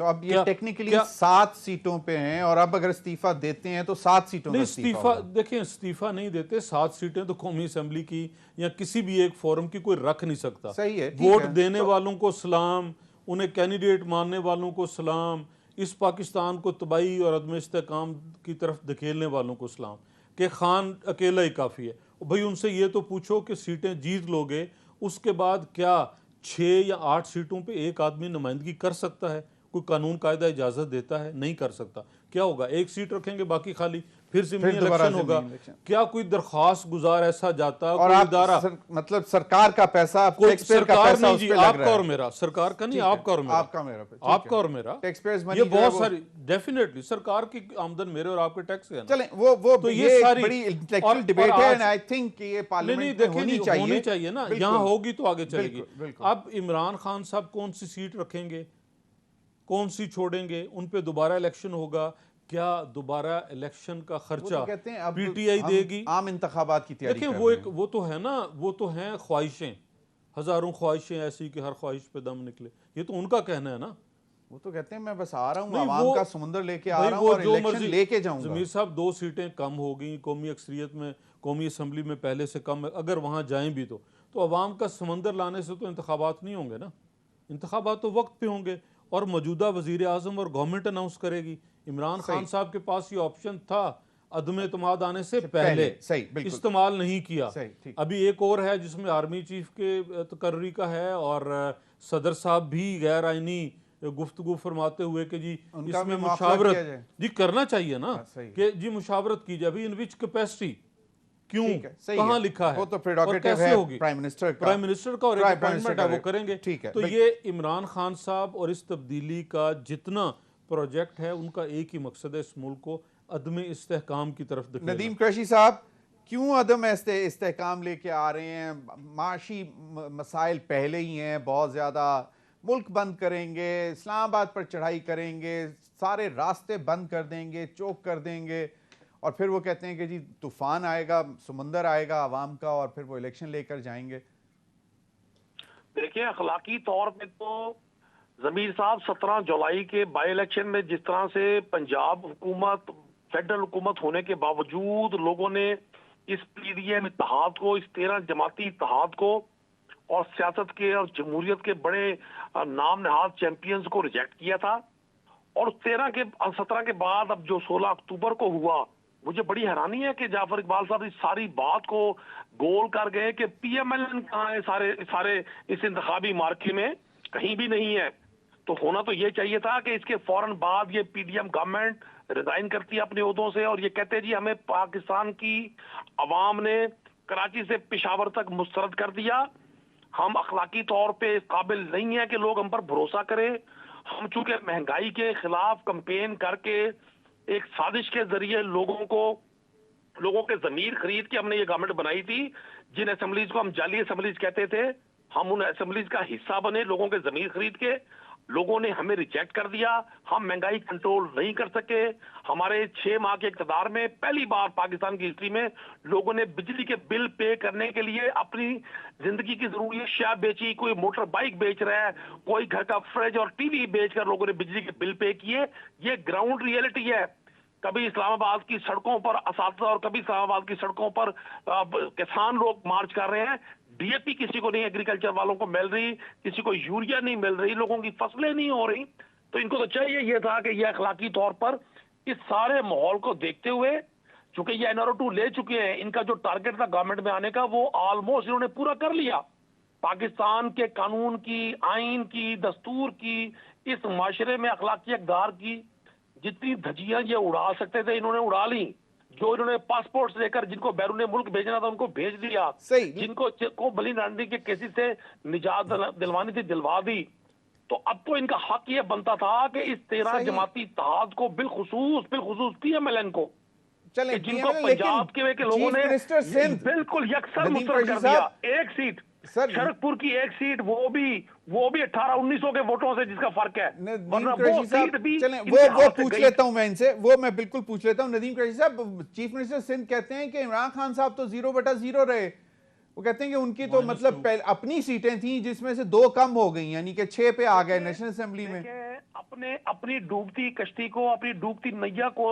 तो अब ये टेक्निकली 7 सीटों पे हैं और अब अगर इस्तीफा देते हैं तो 7 सीटों नहीं, का इस्तीफा देखिए, इस्तीफा नहीं देते, 7 सीटें तो कौमी असेंबली की या किसी भी एक फोरम की कोई रख नहीं सकता। सही है, वोट देने वालों को सलाम, उन्हें कैंडिडेट मानने वालों को सलाम, इस पाकिस्तान को तबाही और अदम इस्तेहकाम की तरफ धकेलने वालों को सलाम कि खान अकेला ही काफ़ी है। भाई उनसे ये तो पूछो कि सीटें जीत लोगे, उसके बाद क्या 6 या 8 सीटों पे एक आदमी नुमाइंदगी कर सकता है? कोई कानून कायदा इजाज़त देता है? नहीं कर सकता। क्या होगा? 1 सीट रखेंगे, बाकी खाली, फिर ज़िमनी इलेक्शन होगा। क्या कोई दरख्वास्त गुजार ऐसा जाता और कोई इदारा, मतलब सरकार का पैसा, टैक्सपेयर का पैसा उस पे लग रहा है? आपका और मेरा, सरकार का नहीं, आपका और मेरा, आपका और मेरा, ये बहुत सारी, डेफिनेटली सरकार की आमदन मेरे और आपके टैक्स है ना। चलें, वो तो ये सारी बड़ी इंटेलेक्चुअल डिबेट है एंड आई थिंक ये पार्लियामेंट में होनी चाहिए ना, यहाँ होगी तो आगे चलेगी। अब इमरान खान साहब कौन सी सीट रखेंगे, कौन सी छोड़ेंगे, उन पे दोबारा इलेक्शन होगा, क्या दोबारा इलेक्शन का खर्चा PTI देगी? आम इंतखाबात की तैयारी देखिए, वो तो है ना, वो तो हैं ख्वाहिशें, हजारों ख्वाहिशें ऐसी कि हर ख्वाहिश पे दम निकले, ये तो उनका कहना है ना। वो तो कहते हैं मैं बस आ रहा हूँ, आवाम का समुंदर लेके आ रहा हूँ और इलेक्शन लेके जाऊंगा। जमीर साहब, 2 सीटें कम हो गई कौमी अक्सरियत में, कौमी असम्बली में पहले से कम, अगर वहाँ जाएं भी तो अवाम का समंदर लाने से तो इंतखाबात नहीं होंगे ना। इंतखाबात तो वक्त पे होंगे और मौजूदा वज़ीर आज़म और गवर्नमेंट अनाउंस करेगी। इमरान खान साहब के पास ये ऑप्शन था, अदम एतमाद आने से पहले सही, बिल्कुल इस्तेमाल नहीं किया। सही, ठीक। अभी एक और है जिसमें आर्मी चीफ के तकर्री का है और सदर साहब भी गैर आइनी गुफ्तगू फरमाते हुए कि जी उनका इसमें भी मुआखजा किया मुशावरत जाए। जी करना चाहिए ना, सही। कि जी मुशावरत की जाए। अभी इन विच कैपेसिटी, क्यों, ठीक है, सही कहाँ है। लिखा है वो तो और प्रेरोगेटिव कैसे है होगी, प्राइम मिनिस्टर का। प्राइम मिनिस्टर का और एक प्राइम मिनिस्टर अपॉइंटमेंट है वो का, करेंगे। ठीक है। तो ये इमरान खान साहब और इस तब्दीली का जितना प्रोजेक्ट है उनका एक ही मकसद है, इस मुल्क को अदम इस्तेहकाम की तरफ धकेलना। नदीम कुरैशी साहब, क्यों अदम इस्तेहकाम लेके आ रहे हैं? माशी मसाइल पहले ही हैं बहुत ज़्यादा, मुल्क बंद करेंगे, इस्लामाबाद पर चढ़ाई करेंगे, सारे रास्ते बंद कर देंगे, चौक कर देंगे, और फिर वो कहते हैं कि जी तूफान आएगा, समुंदर आएगा आवाम का, और फिर वो इलेक्शन लेकर जाएंगे। देखिए, अखलाकी तौर पे तो जमीर साहब 17 जुलाई के बाई इलेक्शन में जिस तरह से पंजाब हुकूमत, फेडरल हुकूमत होने के बावजूद लोगों ने इस पीडीएम इत्तेहाद को, इस 13 जमाती इत्तेहाद को और सियासत के और जमहूरियत के बड़े नाम नहाद चैंपियंस को रिजेक्ट किया था, और 17 के बाद अब जो 16 अक्टूबर को हुआ, मुझे बड़ी हैरानी है कि जाफर इकबाल साहब इस सारी बात को गोल कर गए कि पीएमएल कहाँ है सारे इस इंतखाबी मार्के में, कहीं भी नहीं है। तो होना तो ये चाहिए था कि इसके फौरन बाद ये पीडीएम गवर्नमेंट रिजाइन करती है अपने ओहदों से और ये कहते जी हमें पाकिस्तान की अवाम ने कराची से पेशावर तक मुस्तरद कर दिया, हम अखलाकी तौर पे काबिल नहीं है कि लोग हम पर भरोसा करें। हम चूंकि महंगाई के खिलाफ कैंपेन करके एक साजिश के जरिए लोगों के जमीर खरीद के हमने ये गवर्नमेंट बनाई थी, जिन असेंबलीज को हम जाली असेंबलीज कहते थे, हम उन असेंबलीज का हिस्सा बने लोगों के जमीर खरीद के। लोगों ने हमें रिजेक्ट कर दिया, हम महंगाई कंट्रोल नहीं कर सके। हमारे 6 माह के इक़्तिदार में पहली बार पाकिस्तान की हिस्ट्री में लोगों ने बिजली के बिल पे करने के लिए अपनी जिंदगी की जरूरी अशिया बेची, कोई मोटर बाइक बेच रहा है, कोई घर का फ्रिज और टीवी बेचकर लोगों ने बिजली के बिल पे किए। ये ग्राउंड रियलिटी है। कभी इस्लामाबाद की सड़कों पर असातिज़ा और कभी इस्लामाबाद की सड़कों पर किसान लोग मार्च कर रहे हैं। डीएपी किसी को नहीं एग्रीकल्चर वालों को मिल रही, किसी को यूरिया नहीं मिल रही, लोगों की फसलें नहीं हो रही। तो इनको तो चाहिए ये था कि ये अखलाकी तौर पर इस सारे माहौल को देखते हुए, चूंकि ये NRO2 ले चुके हैं, इनका जो टारगेट था गवर्नमेंट में आने का वो ऑलमोस्ट इन्होंने पूरा कर लिया। पाकिस्तान के कानून की, आइन की, दस्तूर की, इस माशरे में अखलाकी अक़दार की जितनी धज्जियां ये उड़ा सकते थे इन्होंने उड़ा ली। जो इन्होंने पासपोर्ट लेकर जिनको बैरून मुल्क भेजना था उनको भेज दिया, जिनको बली नांदी के केसेस से निजात दिलवानी थी दिलवा दी। तो अब तो इनका हक ये बनता था कि इस 13 जमाती इत्तेहाद को बिलखुसूस पीएमएलएन को, चलें, जिनको पंजाब के लोगों ने बिल्कुल यकसर मुस्तरद कर दिया। एक सीट शरकपुर की एक सीट, वो भी 1800-1900 के वोटों से जिसका फर्क है। नदीम कुरैशी साहब, चलें वो पूछ लेता हूं मैं इनसे, वो मैं बिल्कुल पूछ लेता हूं। नदीम कुरैशी साहब, चीफ मिनिस्टर सिंध कहते हैं कि इमरान खान साहब तो 0/0 रहे। वो कहते हैं कि उनकी तो मतलब अपनी सीटें थी जिसमें से 2 कम हो गई, यानी कि 6 पे आ गए नेशनल असेंबली में। अपनी डूबती कश्ती को, अपनी डूबती नैया को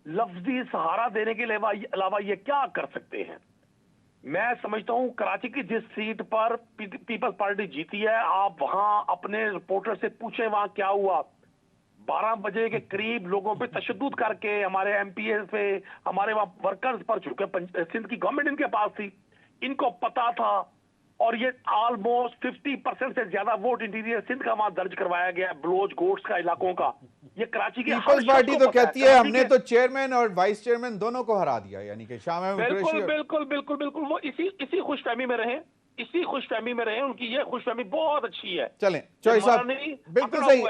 लफ्जी सहारा देने के अलावा ये क्या कर सकते हैं? मैं समझता हूं कराची की जिस सीट पर पीपल्स पार्टी जीती है, आप वहां अपने रिपोर्टर से पूछें वहां क्या हुआ। 12 बजे के करीब लोगों पे तशद्दुद करके हमारे एमपीए पे, हमारे वहां वर्कर्स पर, चूंकि सिंध की गवर्नमेंट इनके पास थी, इनको पता था, और ये ऑलमोस्ट 50% से ज्यादा वोट इंटीरियर सिंध का वहां दर्ज करवाया गया, बलोच गोट्स का इलाकों का। ये कराची की पीपल्स पार्टी तो कहती है हमने तो चेयरमैन और वाइस चेयरमैन दोनों को हरा दिया, यानी कि बिल्कुल वो इसी खुशफहमी में रहे, उनकी ये खुशफहमी बहुत अच्छी है। चलें चौधरी साहब, बिल्कुल सही।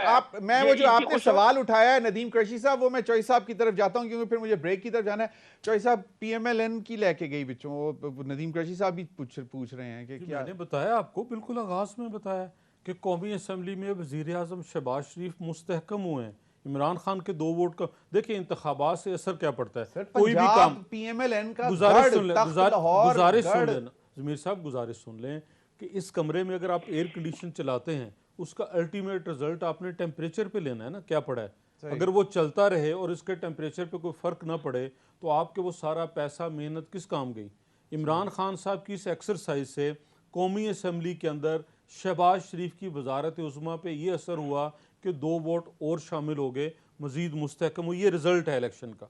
मैं वो जो आपने सवाल उठाया है नदीम कुरैशी साहब, वो मैं चौधरी साहब की तरफ जाता हूं क्योंकि फिर मुझे ब्रेक की तरफ जाना है। चौधरी साहब, पीएमएलएन की लेके गई बिचों, नदीम कुरैशी साहब भी पूछ रहे हैं कि क्या? मैंने बताया आपको, बिल्कुल आगाज में बताया कि कौमी असम्बली में वज़ीर आज़म शहबाज शरीफ मुस्तहकम हुए हैं। इमरान खान के 2 वोट का देखिए, इंतखाबात से असर क्या पड़ता है? कोई भी काम, पीएमएलएन का गुजारिश सुन लें ज़मीर साहब, गुजारिश सुन लें कि इस कमरे में अगर आप एयर कंडीशन चलाते हैं, उसका अल्टीमेट रिजल्ट आपने टेम्परेचर पे लेना है ना, क्या पड़ा है। अगर वो चलता रहे और इसके टेम्परेचर पे कोई फ़र्क ना पड़े तो आपके वो सारा पैसा, मेहनत किस काम गई? इमरान खान साहब की इस एक्सरसाइज से कौमी असम्बली के अंदर शहबाज शरीफ की वजारत उज़्मा पे ये असर हुआ कि 2 वोट और शामिल हो गए, मज़ीद मुस्तहकम हुई। ये रिज़ल्ट है इलेक्शन का।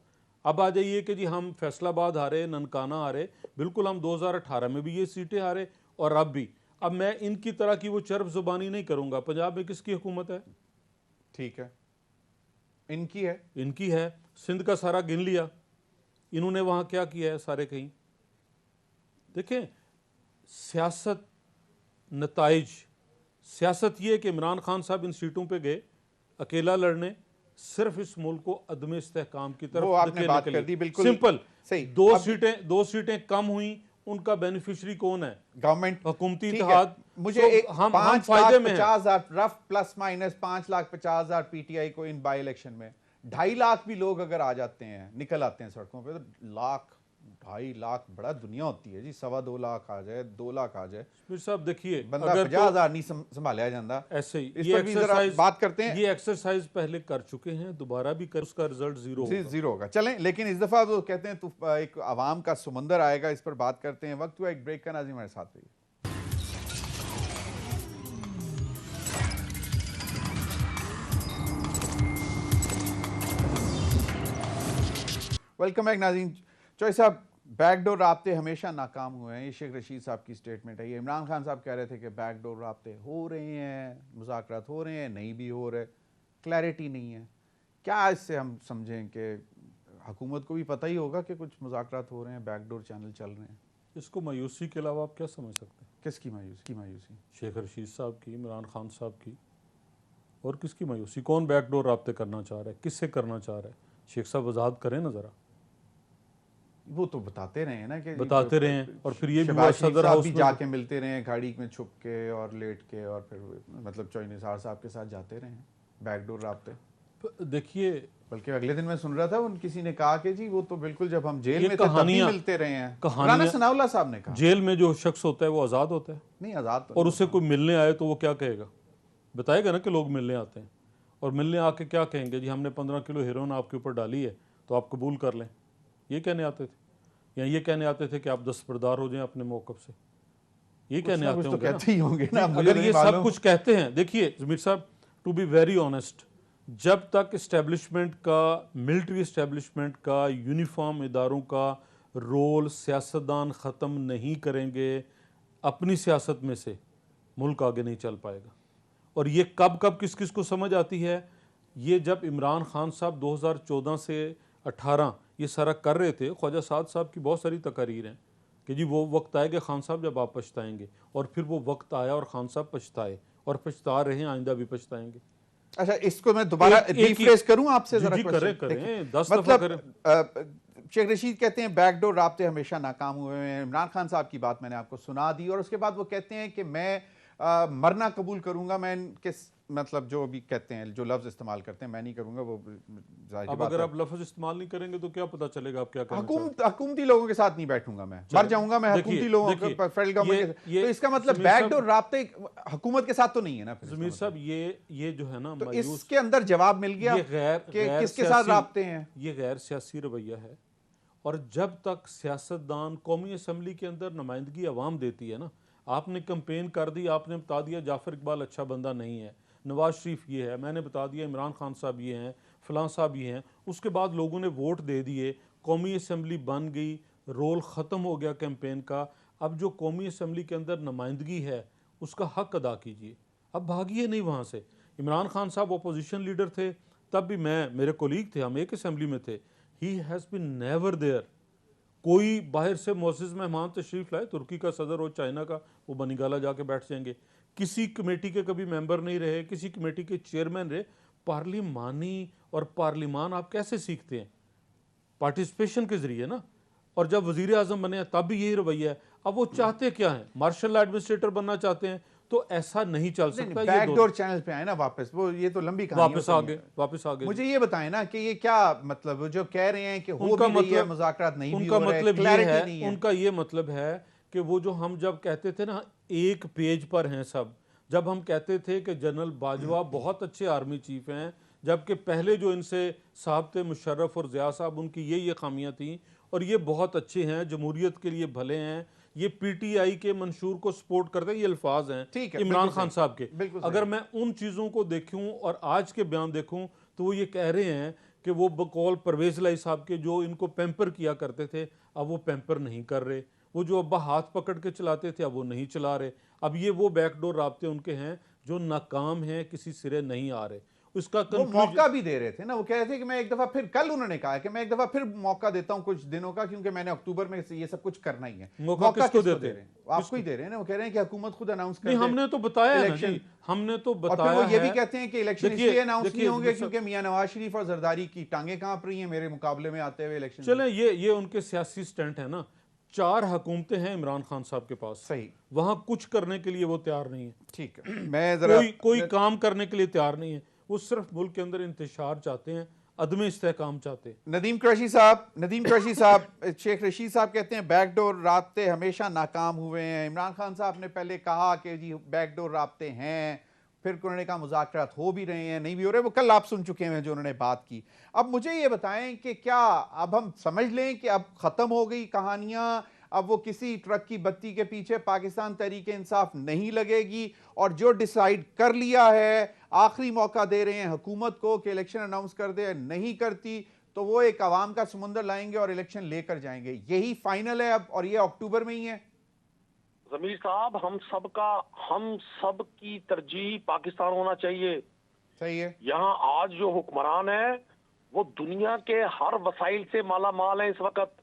अब आ जाइए कि जी हम फैसलाबाद हारे, ननकाना हारे, बिल्कुल हम 2018 में भी ये सीटें हारे और अब भी। अब मैं इनकी तरह की वो चर्ब जुबानी नहीं करूंगा। पंजाब में किसकी हुकूमत है? ठीक है, इनकी है। इनकी है। सिंध का सारा गिन लिया, इन्होंने वहां क्या किया है सारे कहीं। देखें सियासत, नताइज, सियासत ये है कि इमरान खान साहब इन सीटों पे गए अकेला लड़ने, सिर्फ इस मुल्क को अदम इस्तेहकाम की तरफ वो आपने धकेलने बात के कर लिए। दी, बिल्कुल सिंपल। सही। दो सीटें कम हुई, उनका बेनिफिशियरी कौन है? गवर्नमेंट, हुकूमती ठीक है। इत्तेहाद। मुझे So, एक हम 5,50,000 फायदे में हैं। रफ प्लस माइनस 5,50,000 पीटीआई को इन बाई इलेक्शन में 2.5 लाख भी लोग अगर आ जाते हैं, निकल आते हैं सड़कों पे, तो लाख 2.5 लाख बड़ा दुनिया होती है जी। 2.25 लाख आ जाए, 2 लाख आ जाए, फिर साहब देखिए, बंदा अगर 50,000 नहीं संभाला जाता। ऐसे ही इस ये पर भी जरा एक्सरसाइज बात करते हैं। ये एक्सरसाइज पहले कर चुके हैं, दोबारा भी कर, उसका रिजल्ट जीरो होगा। चलें, लेकिन इस दफा वो कहते हैं तो एक आवाम का समंदर आएगा, इस पर बात करते हैं। वक्त हुआ एक ब्रेक का। नाज़रीन हमारे साथ रहिए। वेलकम बैक नाज़रीन। चौधरी साहब, बैकडोर राब्ते हमेशा नाकाम हुए हैं, ये शेख रशीद साहब की स्टेटमेंट है। ये इमरान खान साहब कह रहे थे कि बैकडोर राब्ते हो रहे हैं, मुज़ाकरात हो रहे हैं, नहीं भी हो रहे, क्लैरिटी नहीं है। क्या इससे हम समझें कि हुकूमत को भी पता ही होगा कि कुछ मुज़ाकरात हो रहे हैं, बैकडोर चैनल चल रहे हैं? इसको मायूसी के अलावा आप क्या समझ सकते हैं? किसकी मायूसी? शेख रशीद साहब की, इमरान खान साहब की, और किसकी मायूसी? कौन बैकडोर राब्ते करना चाह रहा है, किससे करना चाह रहा है? शेख साहब वजाहत करें ना ज़रा। वो तो बताते रहे हैं ना कि बताते रहे हैं, और फिर ये भी शहबाज शरीफ सदर साहब हाउस भी में जाके मिलते रहे हैं, गाड़ी में छुप के और लेट के, और फिर मतलब चौधरी निसार साहब के साथ जाते रहे हैं बैकडोर राब्ते। देखिए, बल्कि अगले दिन मैं सुन रहा था, किसी ने कहा कि जी वो तो बिल्कुल जब हम जेल ये में थे तब भी कहानियां- मिलते रहे हैं। कहानियां- राना सनाउल्लाह साहब ने कहा जेल में जो शख्स होता है वो आज़ाद होता है, नहीं, आज़ाद तो और नहीं उससे कोई मिलने आए तो वो क्या कहेगा? बताएगा ना कि लोग मिलने आते हैं, और मिलने आके क्या कहेंगे? जी हमने 15 किलो हेरोइन आपके ऊपर डाली है तो आप कबूल कर लें। ये कहने आते थे, या ये कहने आते थे कि आप दस्तबरदार हो जाएं अपने मौक़िफ़ से। ये कहने ना आते कुछ तो होंगे ना। कहते ही होंगे ना, मुझे अगर नहीं ये सब मालूम। कुछ कहते हैं, देखिए ज़मीर साहब, टू बी वेरी ऑनेस्ट, जब तक इस्टेब्लिशमेंट का, मिलिट्री इस्टेब्लिशमेंट का, यूनिफॉर्म इदारों का रोल सियासतदान ख़त्म नहीं करेंगे अपनी सियासत में से, मुल्क आगे नहीं चल पाएगा। और ये कब कब किस किस को समझ आती है? ये जब इमरान खान साहब 2014 से 18 ये सारा कर रहे थे, ख्वाजा साद साहब की बहुत सारी तकारीर हैं कि जी वो वक्त आएगा खान साहब जब आप पछताएंगे, और फिर वो वक्त आया और खान साहब पछताए, और पछता रहे हैं, आइंदा भी पछताएंगे। अच्छा, इसको मैं दोबारा रिफ्रेश करूं आपसे जरा? जी क्वेश्चन करें 10 दफा करें। मतलब शेख रशीद कहते हैं बैकडोर राब्ते हमेशा नाकाम हुए हैं। इमरान खान साहब की बात मैंने आपको सुना दी, और उसके बाद वो कहते हैं कि मैं मरना कबूल करूंगा। मैं इनके मतलब जो भी कहते हैं, जो लफ्ज इस्तेमाल करते हैं, मैं नहीं करूंगा वो, जाहिर अब बात अगर है। आप लफ्ज इस्तेमाल नहीं करेंगे तो क्या पता चलेगा आप क्या कहना चाहते हैं? हुकूमती लोगों के साथ नहीं बैठूंगा, मैं मर जाऊंगा। मैं देखिए, हुकूमती लोगों देखिए, के फेडरल गवर्नमेंट के, ये तो इसका मतलब ज़मीर साहब- बैकडोर राब्ते हुकूमत के साथ तो नहीं है ना फिर? ज़मीर साहब, ये जो है ना, तो मायूस, इसके अंदर जवाब मिल गया ये गैर कि गैर किसके साथ सियासी- राब्ते हैं। ये गैर सियासी रवैया है। और जब तक सियासतदान कौमी असम्बली के अंदर नुमाइंदगी अवाम देती है ना, आपने कंपेन कर दी, आपने बता दिया जाफर इकबाल अच्छा बंदा नहीं है, नवाज शरीफ ये है, मैंने बता दिया इमरान खान साहब ये हैं, फलां साहब ये हैं, उसके बाद लोगों ने वोट दे दिए, कौमी असम्बली बन गई, रोल ख़त्म हो गया कैंपेन का। अब जो कौमी असम्बली के अंदर नुमाइंदगी है उसका हक अदा कीजिए, अब भागिए नहीं वहाँ से। इमरान खान साहब अपोजिशन लीडर थे, तब भी मेरे कोलीग थे, हम एक असम्बली में थे। He has been never there. कोई बाहर से मोअज़्ज़िज़ मेहमान तशरीफ़ लाए, तुर्की का सदर हो, चाइना का, वो बनीगाला जाके बैठ जाएंगे। किसी कमेटी के कभी मेंबर नहीं रहे, किसी कमेटी के चेयरमैन रहे। पार्लिमानी और पार्लिमान आप कैसे सीखते हैं? पार्टिसिपेशन के जरिए ना। और जब वजीर आजम बने तब भी यही रवैया है। अब वो चाहते क्या हैं? मार्शल एडमिनिस्ट्रेटर बनना चाहते हैं, तो ऐसा नहीं चल सकता। ये बैकडोर चैनल पे आए ना वापस, वो ये तो लंबी कहानी वापस आ गए। मुझे ये बताएं ना कि ये क्या मतलब, जो कह रहे हैं कि हो उनका भी रही है, मतलब- मुज़ाकरात नहीं भी उनका हो रहा है, मतलब ये क्लैरिटी नहीं है। उनका ये मतलब है कि वो जो हम जब कहते थे ना एक पेज पर हैं सब, जब हम कहते थे कि जनरल बाजवा बहुत अच्छे आर्मी चीफ हैं, जबकि पहले जो इनसे साहब थे मुशर्रफ और ज़िया साहब, उनकी ये खामियां थी, और ये बहुत अच्छे हैं, जमहूरियत के लिए भले हैं, ये पीटीआई के मंशूर को सपोर्ट करते हैं, ये अल्फाज हैं इमरान खान साहब के। अगर मैं उन चीज़ों को देखूं और आज के बयान देखूं तो वो ये कह रहे हैं कि वो बकौल परवेज लाई साहब के जो इनको पैम्पर किया करते थे अब वो पैम्पर नहीं कर रहे, वो जो अब्बा हाथ पकड़ के चलाते थे अब वो नहीं चला रहे। अब ये वो बैकडोर राब्ते उनके हैं जो नाकाम हैं, किसी सिरे नहीं आ रहे। उसका वो मौका भी दे रहे थे ना, वो कह रहे थे कि मैं एक दफा फिर, कल उन्होंने कहा कि मैं एक दफा फिर मौका देता हूं कुछ दिनों का, क्योंकि मैंने अक्टूबर में ये सब कुछ करना ही है। मौका किसको देते हैं? आपको ही दे रहे हैं ना। वो कह रहे हैं कि हुकूमत खुद अनाउंस कर नहीं, दे। हमने तो बताया ना इलेक्शन, जी, हमने तो और फिर बताया वो ये भी है। कहते हैं कि इलेक्शन देखिए- इसलिए अनाउंस नहीं देखिए, होंगे सर- क्योंकि मियां नवाज शरीफ और जरदारी की टांगें कांप रही हैं मेरे मुकाबले में आते हुए इलेक्शन। चलें, ये उनके सियासी स्टंट है ना। 4 हुकूमतें हैं इमरान खान साहब के पास, सही, वहां कुछ करने के लिए वो तैयार नहीं है। ठीक है, मैं जरा कोई काम करने के लिए तैयार नहीं है। वो सिर्फ मुल्क के अंदर इंतशार चाहते हैं, अदम इस्तेहकाम चाहते हैं। नदीम कुरैशी साहब शेख रशीद साहब कहते हैं बैकडोर राब्ते हमेशा नाकाम हुए हैं। इमरान खान साहब ने पहले कहा कि जी बैकडोर राब्ते हैं, फिर उन्होंने कहा मुज़ाकरात हो भी रहे हैं, नहीं भी हो रहे। वो कल आप सुन चुके हैं जो उन्होंने बात की। अब मुझे ये बताएं कि क्या अब हम समझ लें कि अब ख़त्म हो गई कहानियाँ, अब वो किसी ट्रक की बत्ती के पीछे पाकिस्तान तहरीक इंसाफ नहीं लगेगी, और जो डिसाइड कर लिया है आखिरी मौका दे रहे हैं हुकूमत को कि इलेक्शन अनाउंस कर दे, नहीं करती तो वो एक आवाम का समुंदर लाएंगे और इलेक्शन लेकर जाएंगे, यही फाइनल है अब, और ये अक्टूबर में ही है? जमीर साहब, हम सब की तरजीह पाकिस्तान होना चाहिए। सही है। यहाँ आज जो हुक्मरान है वो दुनिया के हर वसाइल से माला माल है। इस वक्त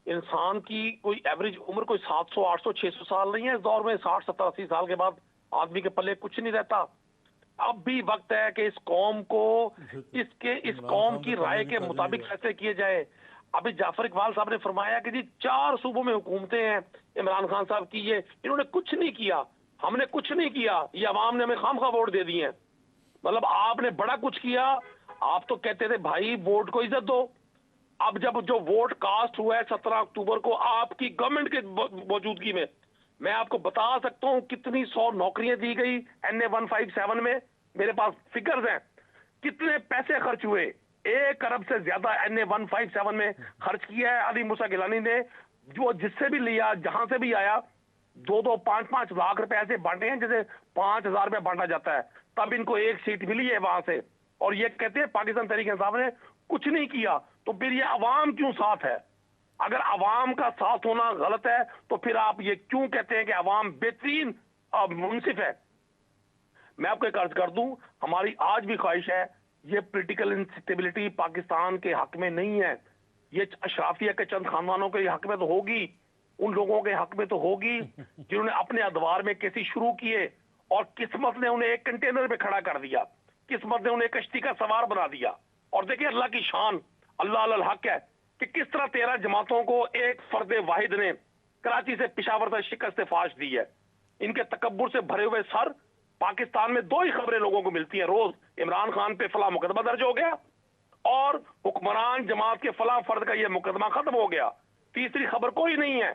इंसान की कोई एवरेज उम्र कोई 700, 800, 600 साल नहीं है। इस दौर में 60, 70, 80 साल के बाद आदमी के पल्ले कुछ नहीं रहता। अब भी वक्त है कि इस कौम को इस कौम की राय के मुताबिक फैसले किए जाए। अभी जाफर इकबाल साहब ने फरमाया कि जी 4 सूबों में हुकूमतें हैं इमरान खान साहब की, ये इन्होंने कुछ नहीं किया, हमने कुछ नहीं किया, ये अवाम ने हमें खामखा वोट दे दिए हैं। मतलब आपने बड़ा कुछ किया। आप तो कहते थे भाई वोट को इज्जत दो। अब जब जो वोट कास्ट हुआ है 17 अक्टूबर को आपकी गवर्नमेंट के मौजूदगी में, मैं आपको बता सकता हूं कितनी 100 नौकरियां दी गई NA 157 में। मेरे पास फिगर्स हैं कितने पैसे खर्च हुए। 1 अरब से ज्यादा NA 157 में खर्च किया है अली मूसा गिलानी ने। जो जिससे भी लिया, जहां से भी आया, 2-2, 5-5 लाख रुपए ऐसे बांटे हैं जैसे 5,000 रुपए बांटा जाता है। तब इनको एक सीट मिली है वहां से, और ये कहते हैं पाकिस्तान तहरीक इंसाफ ने कुछ नहीं किया। तो फिर ये अवाम क्यों साथ है? अगर अवाम का साथ होना गलत है तो फिर आप ये क्यों कहते हैं कि अवाम बेहतरीन मुंसिफ है? मैं आपको एक अर्ज कर दूं, हमारी आज भी ख्वाहिश है, ये पॉलिटिकल इंस्टेबिलिटी पाकिस्तान के हक में नहीं है। ये अशराफिया के चंद खानदानों के हक में तो होगी, उन लोगों के हक में तो होगी जिन्होंने अपने अदवार में केसी शुरू किए और किस्मत ने उन्हें एक कंटेनर पे खड़ा कर दिया, किस्मत ने उन्हें कश्ती का सवार बना दिया। और देखिए अल्लाह की शान, अल्लाह अल हक है कि किस तरह 13 जमातों को एक फर्द वाहिद ने कराची से पिशावर तक शिकस्त फाश दी है। इनके तकब्बुर से भरे हुए सर, पाकिस्तान में 2 ही खबरें लोगों को मिलती हैं रोज, इमरान खान पे फला मुकदमा दर्ज हो गया और हुक्मरान जमात के फला फर्द का ये मुकदमा खत्म हो गया। तीसरी खबर कोई नहीं है।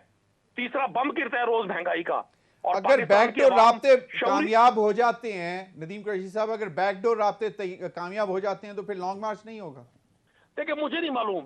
तीसरा बम गिरता है रोज महंगाई का। और अगर बैकडोर राब्ते कामयाब हो जाते हैं, नदीम कुरैशी साहब, अगर बैकडोर राब्ते कामयाब हो जाते हैं तो फिर लॉन्ग मार्च नहीं होगा? देखिए मुझे नहीं मालूम,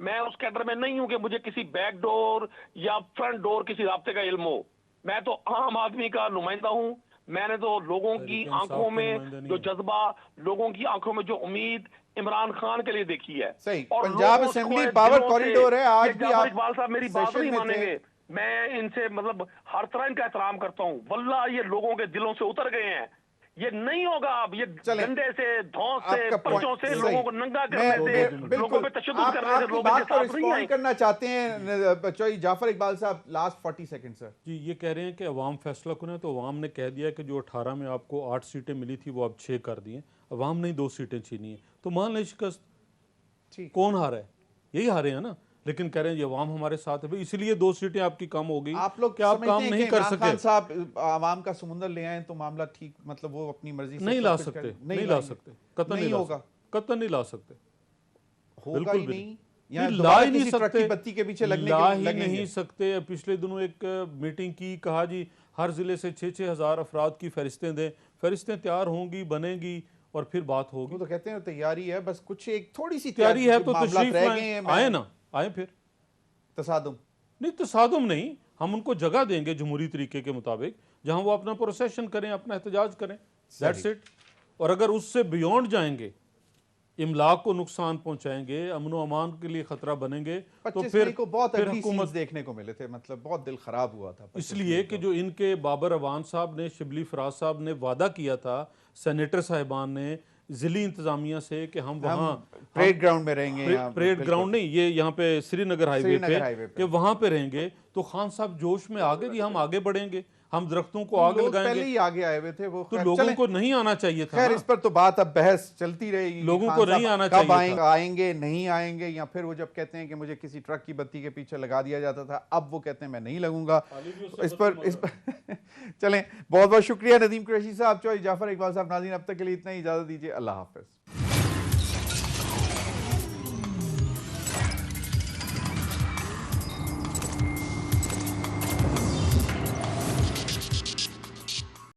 मैं उस कैडर में नहीं हूं कि मुझे किसी बैकडोर या फ्रंट डोर किसी राब्ते का इल्म हो। मैं तो आम आदमी का नुमाइंदा हूं। मैंने तो लोगों की आंखों में जो जज्बा, लोगों की आंखों में जो उम्मीद इमरान खान के लिए देखी है। सही, और पंजाब असेंबली पावर कॉरिडोर है। आज भी आप इकबाल साहब मेरी बात नहीं मानेंगे, मैं इनसे मतलब हर तरह इनका एहतराम करता हूं। वल्लाह ये लोगों के दिलों से उतर गए हैं। ये नहीं होगा। अब ये डंडे से, धौंस से, पंचों से लोगों को नंगा करने से, लोगों पे तशद्दुद करने से लोगों के साथ नहीं आए। करना चाहते हैं जाफर इकबाल साहब, लास्ट 40 सेकंड सर। जी, ये कह रहे हैं कि अवाम फैसला करें, तो अवाम ने कह दिया कि जो 18 में आपको 8 सीटें मिली थी वो अब 6 कर दी हैं। अवाम ने 2 सीटें छीनी हैं, तो मान लें शिकस्त। कौन हारा है? यही हारे हैं ना। लेकिन कह रहे हैं ये अवाम हमारे साथ है, इसलिए 2 सीटें आपकी कम हो गई। आप लोग क्या आप काम नहीं कर सके? खान साहब आवाम का समुंदर ले आए तो मामला ठीक, मतलब वो अपनी मर्जी से नहीं ला सकते, नहीं ला सकते, कतई नहीं होगा, कतई नहीं ला सकते, होगा ही नहीं। ला ही नहीं सकते, बत्ती के पीछे लगने ला ही नहीं सकते। पिछले दिनों एक मीटिंग की, कहा जी हर जिले से 6-6 हज़ार अफराद की फहरिस्तें दें, फहरिस्तें तैयार होंगी, बनेगी और फिर बात होगी। वो तो कहते हैं तैयारी है, बस कुछ एक थोड़ी सी तैयारी है तो तशरीफ आए ना, आए फिर। तसादुम नहीं, तसादुम नहीं, हम उनको जगह देंगे जमहूरी तरीके के मुताबिक, जहां वो अपना प्रोसेशन करें, अपना एहतजाज करें, दैट्स इट। और अगर उससे बियॉन्ड जाएंगे, इमलाक को नुकसान पहुंचाएंगे, अमन व अमान के लिए खतरा बनेंगे, तो 25 फिर मई को बहुत फिर अगली हुकूमत सीन्स देखने को मिले थे, मतलब बहुत दिल खराब हुआ था 25 इसलिए मई कि को। जो इनके बाबर अवान साहब ने, शिबली फराज साहब ने वादा किया था सेनेटर साहिबान ने जिली इंतजामिया से कि हम वहाँ परेड ग्राउंड में रहेंगे, यहाँ परेड बिल्कुल। ग्राउंड नहीं, ये यहाँ पे श्रीनगर हाईवे श्रीनगर हाईवे पे पे। कि वहाँ पे रहेंगे, तो खान साहब जोश में आ गए कि हम आगे बढ़ेंगे, हम दरख्तों को आग लोग पहले लगाएंगे। ही आगे आए हुए थे वो। तो खैर, लोगों चलें। को नहीं आना चाहिए था खैर ना। इस पर तो बात अब बहस चलती रहेगी। लोगों खान को साहब नहीं आना कब चाहिए था। आएंगे नहीं आएंगे, या फिर वो जब कहते हैं कि मुझे किसी ट्रक की बत्ती के पीछे लगा दिया जाता था, अब वो कहते हैं मैं नहीं लगूंगा। इस पर चलें, बहुत बहुत शुक्रिया नदीम कुरैशी साहब, चौधरी जाफर इकबाल साहब। नाज़रीन अब तक के लिए इतना ही, इजाजत दीजिए, अल्लाह हाफिज।